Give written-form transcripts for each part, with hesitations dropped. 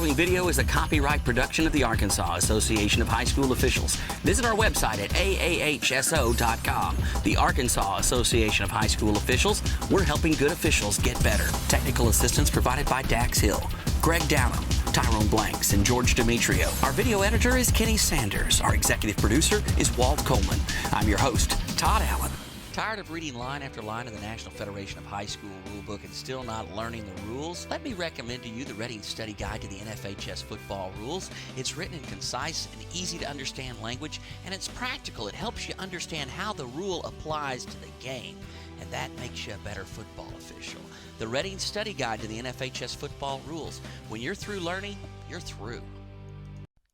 following video is a copyright production of the Arkansas Association of High School Officials. Visit our website at AAHSO.com. The Arkansas Association of High School Officials. We're helping good officials get better. Technical assistance provided by Dax Hill, Greg Downham, Tyrone Blanks, and George Demetrio. Our video editor is Kenny Sanders. Our executive producer is Walt Coleman. I'm your host, Todd Allen. Tired of reading line after line of the National Federation of High School Rulebook and still not learning the rules? Let me recommend to you the Reading Study Guide to the NFHS Football Rules. It's written in concise and easy to understand language, and it's practical. It helps you understand how the rule applies to the game, and that makes you a better football official. The Reading Study Guide to the NFHS Football Rules. When you're through learning, you're through.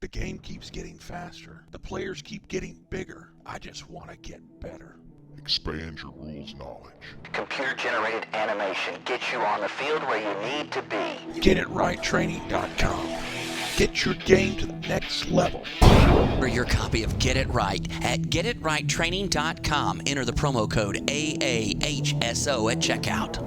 The game keeps getting faster. The players keep getting bigger. I just want to get better. Expand your rules knowledge. Computer-generated animation gets you on the field where you need to be. GetItRightTraining.com. Get your game to the next level. For your copy of Get It Right at GetItRightTraining.com. Enter the promo code AAHSO at checkout.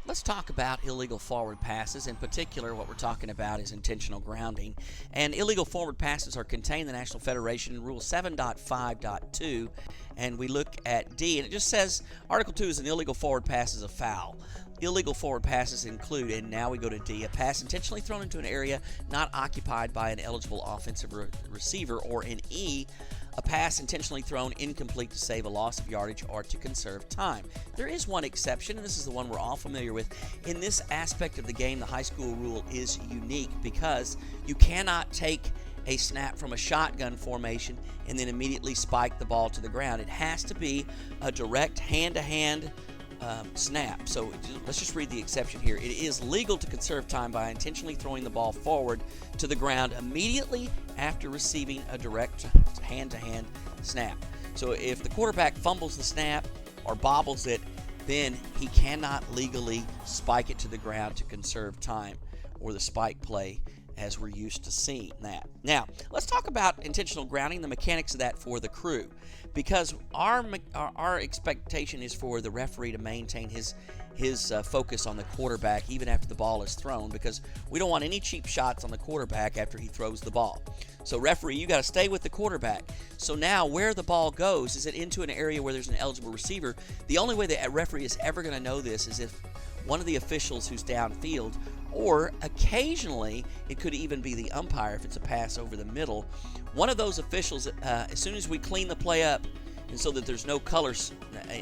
Let's talk about illegal forward passes. In particular, what we're talking about is intentional grounding. And illegal forward passes are contained in the National Federation Rule 7.5.2. And we look at D, and it just says Article 2 is an illegal forward pass is a foul. Illegal forward passes include, and now we go to D, a pass intentionally thrown into an area not occupied by an eligible offensive receiver, or in E, a pass intentionally thrown incomplete to save a loss of yardage or to conserve time. There is one exception, and this is the one we're all familiar with. In this aspect of the game, the high school rule is unique because you cannot take a snap from a shotgun formation and then immediately spike the ball to the ground. It has to be a direct hand-to-hand snap. So let's just read the exception here. It is legal to conserve time by intentionally throwing the ball forward to the ground immediately after receiving a direct hand-to-hand snap. So if the quarterback fumbles the snap or bobbles it, then he cannot legally spike it to the ground to conserve time, or the spike play as we're used to seeing that. Now, let's talk about intentional grounding, the mechanics of that for the crew, because our expectation is for the referee to maintain his focus on the quarterback even after the ball is thrown, because we don't want any cheap shots on the quarterback after he throws the ball. So referee, you got to stay with the quarterback. So now where the ball goes, is it into an area where there's an eligible receiver? The only way that a referee is ever going to know this is if one of the officials who's downfield, or occasionally it could even be the umpire if it's a pass over the middle. One of those officials, as soon as we clean the play up and so that there's no colors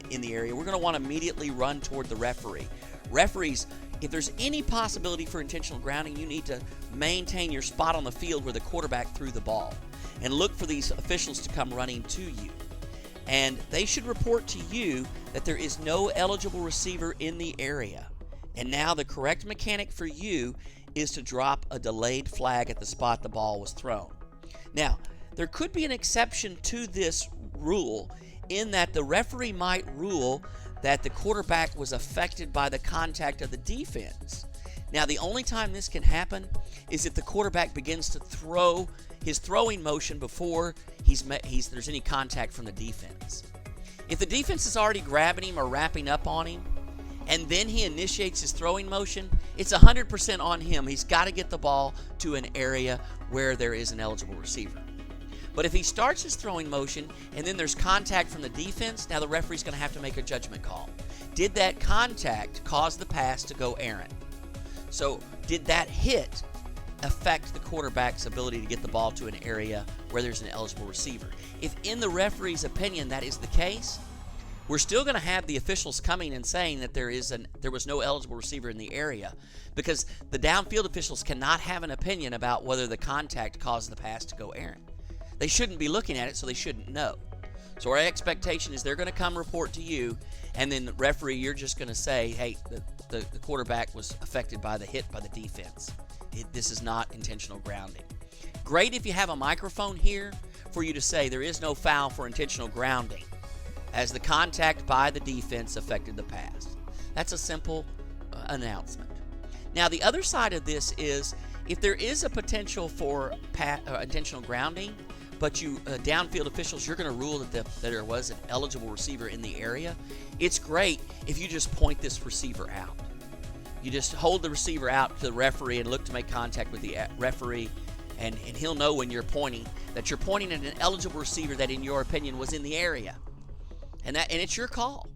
in the area, we're going to want to immediately run toward the referee. Referees, if there's any possibility for intentional grounding, you need to maintain your spot on the field where the quarterback threw the ball and look for these officials to come running to you. And they should report to you that there is no eligible receiver in the area. And now the correct mechanic for you is to drop a delayed flag at the spot the ball was thrown. Now, there could be an exception to this rule in that the referee might rule that the quarterback was affected by the contact of the defense. Now, the only time this can happen is if the quarterback begins to throw his throwing motion before there's any contact from the defense. If the defense is already grabbing him or wrapping up on him, and then he initiates his throwing motion, it's 100% on him. He's got to get the ball to an area where there is an eligible receiver. But if he starts his throwing motion and then there's contact from the defense, now the referee's going to have to make a judgment call. Did that contact cause the pass to go errant? So did that hit affect the quarterback's ability to get the ball to an area where there's an eligible receiver? If in the referee's opinion that is the case, we're still going to have the officials coming and saying that there was no eligible receiver in the area, because the downfield officials cannot have an opinion about whether the contact caused the pass to go errant. They shouldn't be looking at it, so they shouldn't know. So our expectation is they're going to come report to you, and then the referee, you're just going to say, hey, the quarterback was affected by the hit by the defense. This is not intentional grounding. Great if you have a microphone here for you to say there is no foul for intentional grounding, as the contact by the defense affected the pass. That's a simple announcement. Now, the other side of this is if there is a potential for intentional grounding, but downfield officials, you're going to rule that there was an eligible receiver in the area, it's great if you just point this receiver out. You just hold the receiver out to the referee and look to make contact with the referee, and he'll know when you're pointing that you're pointing at an eligible receiver that, in your opinion, was in the area, and it's your call.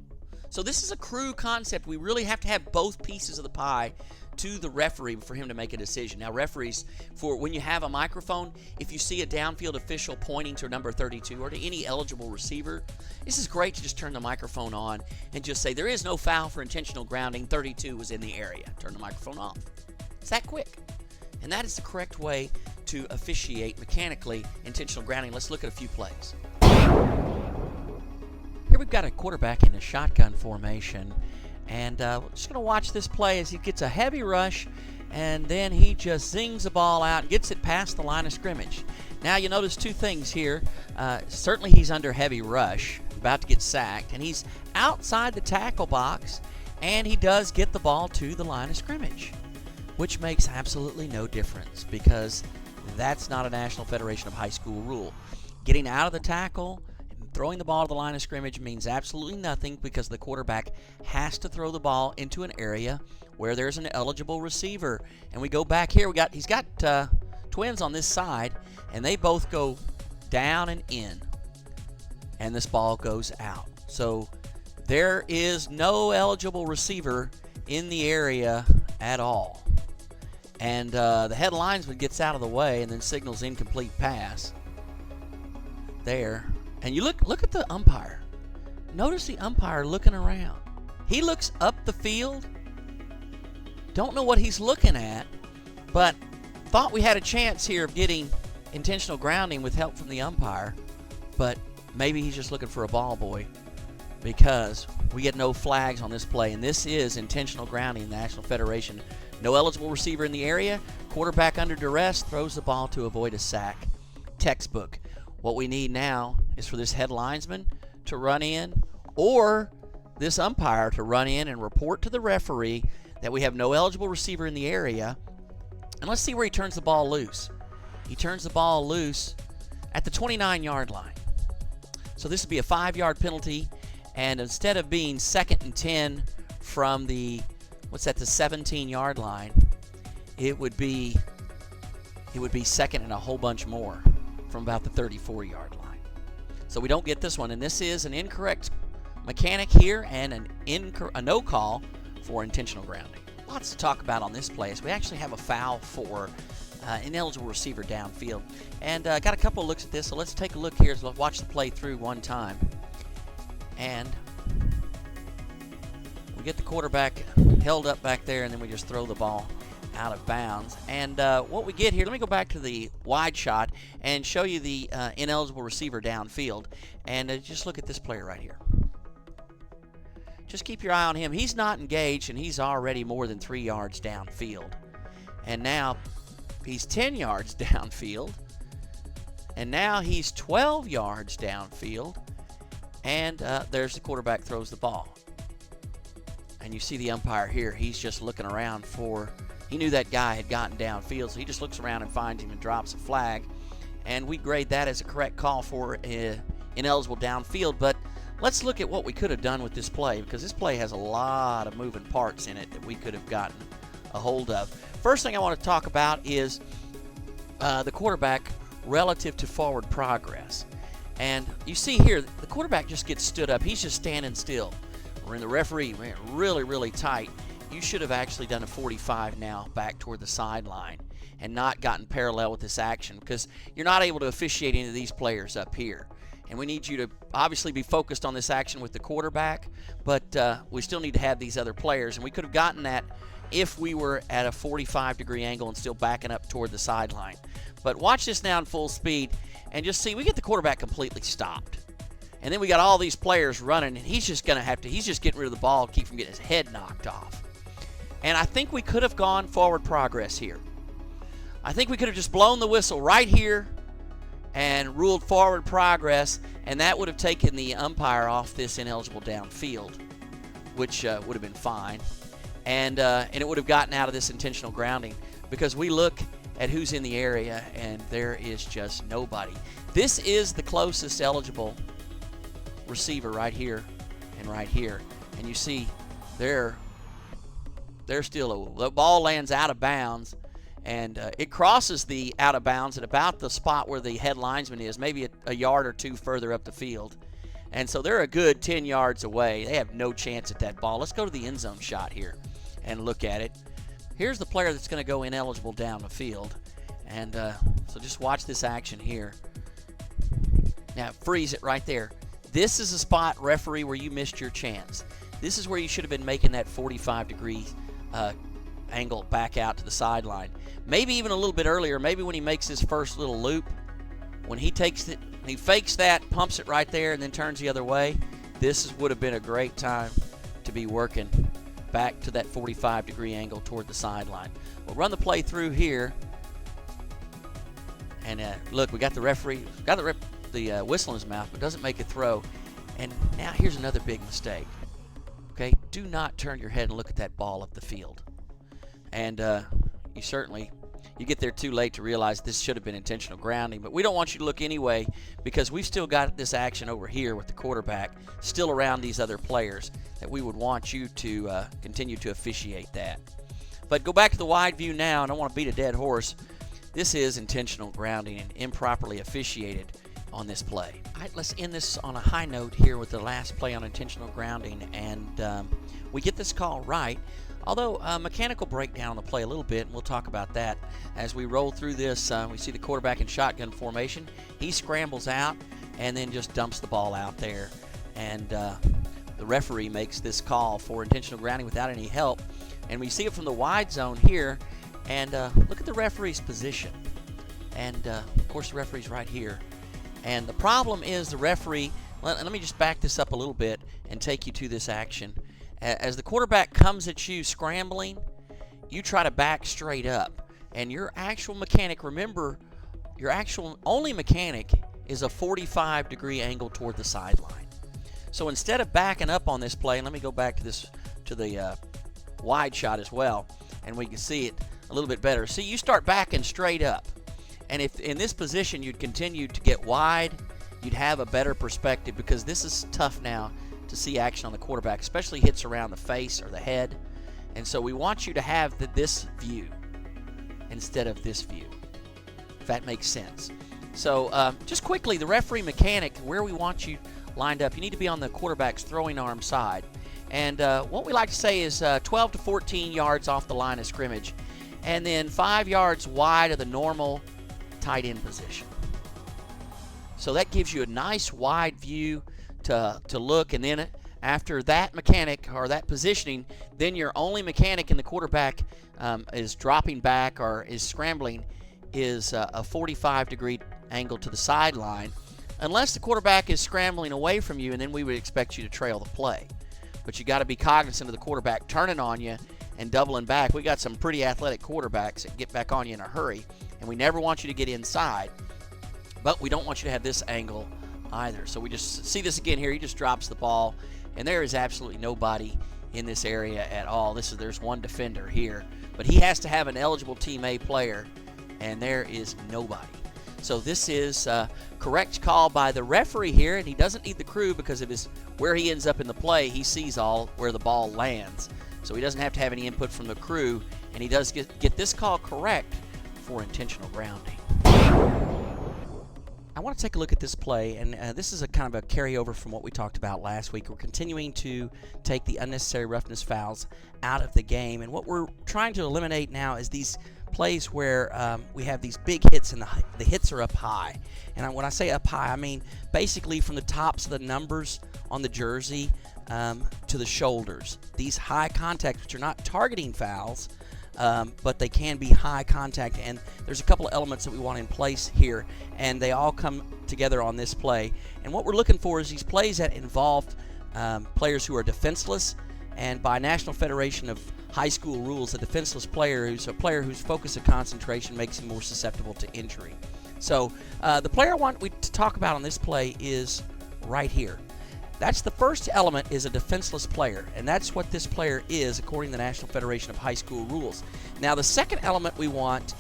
So this is a crew concept. We really have to have both pieces of the pie to the referee for him to make a decision. Now, referees, for when you have a microphone, if you see a downfield official pointing to number 32 or to any eligible receiver, this is great to just turn the microphone on and just say, there is no foul for intentional grounding. 32 was in the area. Turn the microphone off. It's that quick. And that is the correct way to officiate mechanically intentional grounding. Let's look at a few plays. Here we've got a quarterback in a shotgun formation. And we're just going to watch this play as he gets a heavy rush, and then he just zings the ball out and gets it past the line of scrimmage. Now you notice two things here. Certainly he's under heavy rush, about to get sacked, and he's outside the tackle box, and he does get the ball to the line of scrimmage, which makes absolutely no difference because that's not a National Federation of High School rule. Getting out of the tackle, throwing the ball to the line of scrimmage means absolutely nothing because the quarterback has to throw the ball into an area where there's an eligible receiver. And we go back here. He's got twins on this side, and they both go down and in, and this ball goes out. So there is no eligible receiver in the area at all. And the head linesman gets out of the way and then signals incomplete pass there. And you look at the umpire. Notice the umpire looking around. He looks up the field. Don't know what he's looking at, but thought we had a chance here of getting intentional grounding with help from the umpire. But maybe he's just looking for a ball boy because we get no flags on this play. And this is intentional grounding in the National Federation. No eligible receiver in the area. Quarterback under duress throws the ball to avoid a sack. Textbook. What we need now is for this head linesman to run in or this umpire to run in and report to the referee that we have no eligible receiver in the area. And let's see where he turns the ball loose. He turns the ball loose at the 29-yard line. So this would be a 5-yard penalty, and instead of being 2nd and 10 from the 17-yard line, it would be 2nd and a whole bunch more from about the 34-yard line. So we don't get this one, and this is an incorrect mechanic here and a no call for intentional grounding. Lots to talk about on this play as we actually have a foul for ineligible receiver downfield. And got a couple of looks at this, so let's take a look here. So let's watch the play through one time. And we get the quarterback held up back there, and then we just throw the ball out of bounds. And what we get here, let me go back to the wide shot and show you the ineligible receiver downfield. And just look at this player right here. Just keep your eye on him. He's not engaged, and he's already more than 3 yards downfield. And now he's 10 yards downfield. And now he's 12 yards downfield. And there's the quarterback throws the ball. And you see the umpire here. He's just looking around for... He knew that guy had gotten downfield, so he just looks around and finds him and drops a flag. And we grade that as a correct call for ineligible downfield. But let's look at what we could have done with this play, because this play has a lot of moving parts in it that we could have gotten a hold of. First thing I want to talk about is the quarterback relative to forward progress. And you see here, the quarterback just gets stood up. He's just standing still. We're in the referee, man, really, really tight. You should have actually done a 45 now back toward the sideline and not gotten parallel with this action, because you're not able to officiate any of these players up here. And we need you to obviously be focused on this action with the quarterback, but we still need to have these other players. And we could have gotten that if we were at a 45-degree angle and still backing up toward the sideline. But watch this now in full speed and just see, we get the quarterback completely stopped. And then we got all these players running, and he's just getting rid of the ball, keep from getting his head knocked off. And I think we could have gone forward progress here. I think we could have just blown the whistle right here and ruled forward progress, and that would have taken the umpire off this ineligible downfield, which would have been fine. And it would have gotten out of this intentional grounding, because we look at who's in the area, and there is just nobody. This is the closest eligible receiver right here and right here. And you see there the ball lands out of bounds, and it crosses the out of bounds at about the spot where the head linesman is, maybe a yard or two further up the field. And so they're a good 10 yards away. They have no chance at that ball. Let's go to the end zone shot here and look at it. Here's the player that's going to go ineligible down the field. And so just watch this action here. Now, freeze it right there. This is a spot, referee, where you missed your chance. This is where you should have been making that 45-degree angle back out to the sideline. Maybe even a little bit earlier, maybe when he makes his first little loop, when he takes it, he fakes that, pumps it right there, and then turns the other way. This would have been a great time to be working back to that 45-degree angle toward the sideline. We'll run the play through here. And look, we got the referee, got the whistle in his mouth, but doesn't make a throw. And now here's another big mistake. Okay, do not turn your head and look at that ball up the field. And you get there too late to realize this should have been intentional grounding. But we don't want you to look anyway, because we've still got this action over here with the quarterback still around these other players that we would want you to continue to officiate that. But go back to the wide view now, and I don't want to beat a dead horse. This is intentional grounding and improperly officiated on this play. All right, let's end this on a high note here with the last play on intentional grounding, and we get this call right. Although mechanical breakdown on the play a little bit, and we'll talk about that as we roll through this. We see the quarterback in shotgun formation. He scrambles out and then just dumps the ball out there, and the referee makes this call for intentional grounding without any help. And we see it from the wide zone here, and look at the referee's position. And of course the referee's right here. And the problem is the referee, let me just back this up a little bit and take you to this action. As the quarterback comes at you scrambling, you try to back straight up. And your actual mechanic, remember, your actual only mechanic is a 45-degree angle toward the sideline. So instead of backing up on this play, and let me go back to the wide shot as well, and we can see it a little bit better. See, you start backing straight up. And if in this position you'd continue to get wide, you'd have a better perspective, because this is tough now to see action on the quarterback, especially hits around the face or the head. And so we want you to have this view instead of this view, if that makes sense. So just quickly, the referee mechanic, where we want you lined up, you need to be on the quarterback's throwing arm side. And what we like to say is 12 to 14 yards off the line of scrimmage, and then 5 yards wide of the normal tight end position. So that gives you a nice wide view to look, and then after that mechanic or that positioning, then your only mechanic in the quarterback is dropping back or is scrambling is a 45-degree angle to the sideline, unless the quarterback is scrambling away from you, and then we would expect you to trail the play. But you got to be cognizant of the quarterback turning on you and doubling back. We got some pretty athletic quarterbacks that get back on you in a hurry, and we never want you to get inside, but we don't want you to have this angle either. So we just see this again here. He just drops the ball, and there is absolutely nobody in this area at all. There's one defender here, but he has to have an eligible Team A player, and there is nobody. So this is a correct call by the referee here, and he doesn't need the crew because of where he ends up in the play. He sees all where the ball lands, so he doesn't have to have any input from the crew, and he does get this call correct for intentional grounding. I want to take a look at this play, and this is a kind of a carryover from what we talked about last week. We're continuing to take the unnecessary roughness fouls out of the game, and what we're trying to eliminate now is these plays where we have these big hits and the hits are up high. And when I say up high, I mean basically from the tops of the numbers on the jersey to the shoulders. These high contacts, which are not targeting fouls, but they can be high contact, and there's a couple of elements that we want in place here, and they all come together on this play. And what we're looking for is these plays that involve players who are defenseless, and by National Federation of High School rules, a defenseless player is a player whose focus of concentration makes him more susceptible to injury. So the player I want to talk about on this play is right here. That's the first element, is a defenseless player, and that's what this player is according to the National Federation of High School rules. Now the second element we want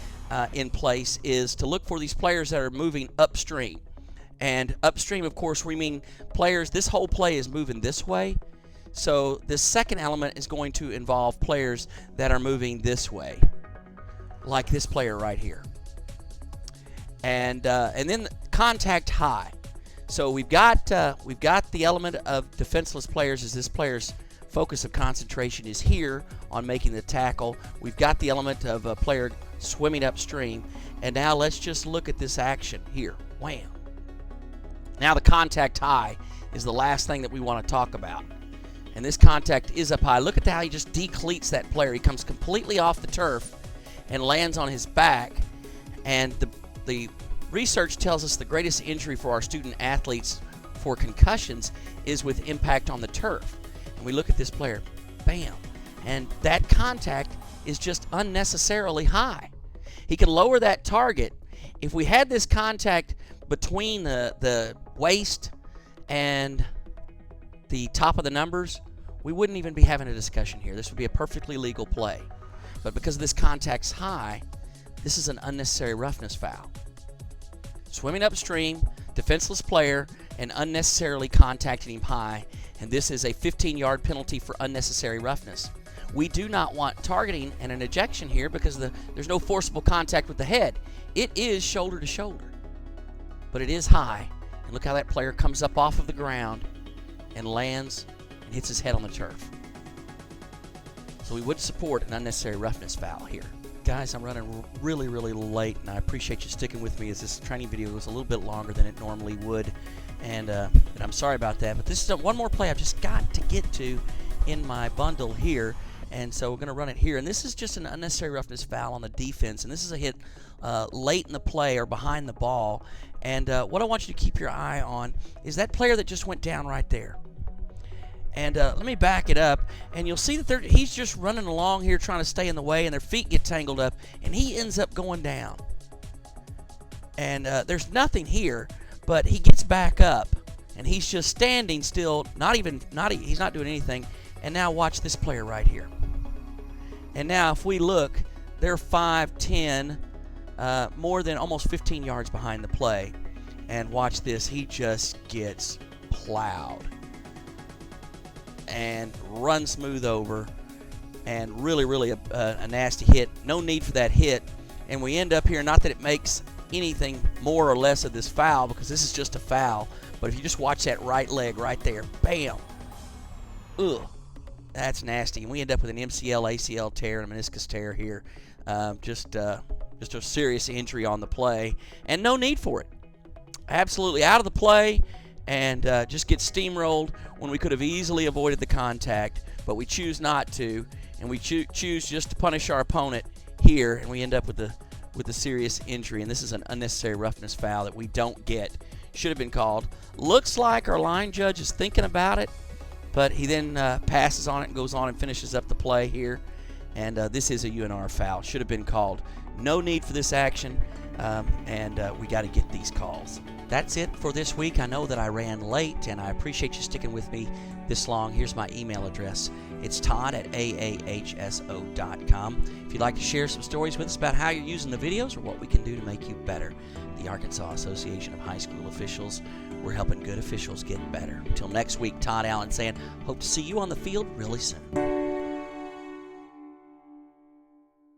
in place is to look for these players that are moving upstream. And upstream, of course, we mean players, this whole play is moving this way. So this second element is going to involve players that are moving this way, like this player right here. And then contact high. So we've got the element of defenseless players, as this player's focus of concentration is here on making the tackle. We've got the element of a player swimming upstream. And now let's just look at this action here. Wham. Now the contact high is the last thing that we want to talk about. And this contact is up high. Look at how he just decleats that player. He comes completely off the turf and lands on his back. And the research tells us the greatest injury for our student athletes for concussions is with impact on the turf. And we look at this player, bam, and that contact is just unnecessarily high. He can lower that target. If we had this contact between the waist and the top of the numbers, we wouldn't even be having a discussion here. This would be a perfectly legal play. But because this contact's high, this is an unnecessary roughness foul. Swimming upstream, defenseless player, and unnecessarily contacting him high, and this is a 15-yard penalty for unnecessary roughness. We do not want targeting and an ejection here because there's no forcible contact with the head. It is shoulder to shoulder, but it is high. And look how that player comes up off of the ground and lands and hits his head on the turf. So we would support an unnecessary roughness foul here. Guys, I'm running really late, and I appreciate you sticking with me as this training video was a little bit longer than it normally would, and I'm sorry about that. But this is one more play I've just got to get to in my bundle here, and so we're going to run it here. And this is just an unnecessary roughness foul on the defense, and this is a hit late in the play or behind the ball. And what I want you to keep your eye on is that player that just went down right there. And let me back it up, and you'll see that he's just running along here trying to stay in the way, and their feet get tangled up, and he ends up going down. And there's nothing here, but he gets back up, and he's just standing still, he's not doing anything. And now watch this player right here. And now if we look, they're 5'10", more than almost 15 yards behind the play. And watch this, he just gets plowed and run smooth over, and really a nasty hit. No need for that hit, and we end up here, not that it makes anything more or less of this foul, because this is just a foul, but if you just watch that right leg right there, bam, ugh, that's nasty. And we end up with an MCL, ACL tear, and a meniscus tear here. Just a serious injury on the play, and no need for it. Absolutely out of the play, and just get steamrolled when we could have easily avoided the contact, but we choose not to, and we choose just to punish our opponent here, and we end up with a serious injury. And this is an unnecessary roughness foul that we don't get. Should have been called. Looks like our line judge is thinking about it, but he then passes on it and goes on and finishes up the play here, and this is a UNR foul. Should have been called. No need for this action, and we got to get these calls. That's it for this week. I know that I ran late, and I appreciate you sticking with me this long. Here's my email address. It's todd@aahso.com. If you'd like to share some stories with us about how you're using the videos or what we can do to make you better. The Arkansas Association of High School Officials. We're helping good officials get better. Until next week, Todd Allen saying, hope to see you on the field really soon.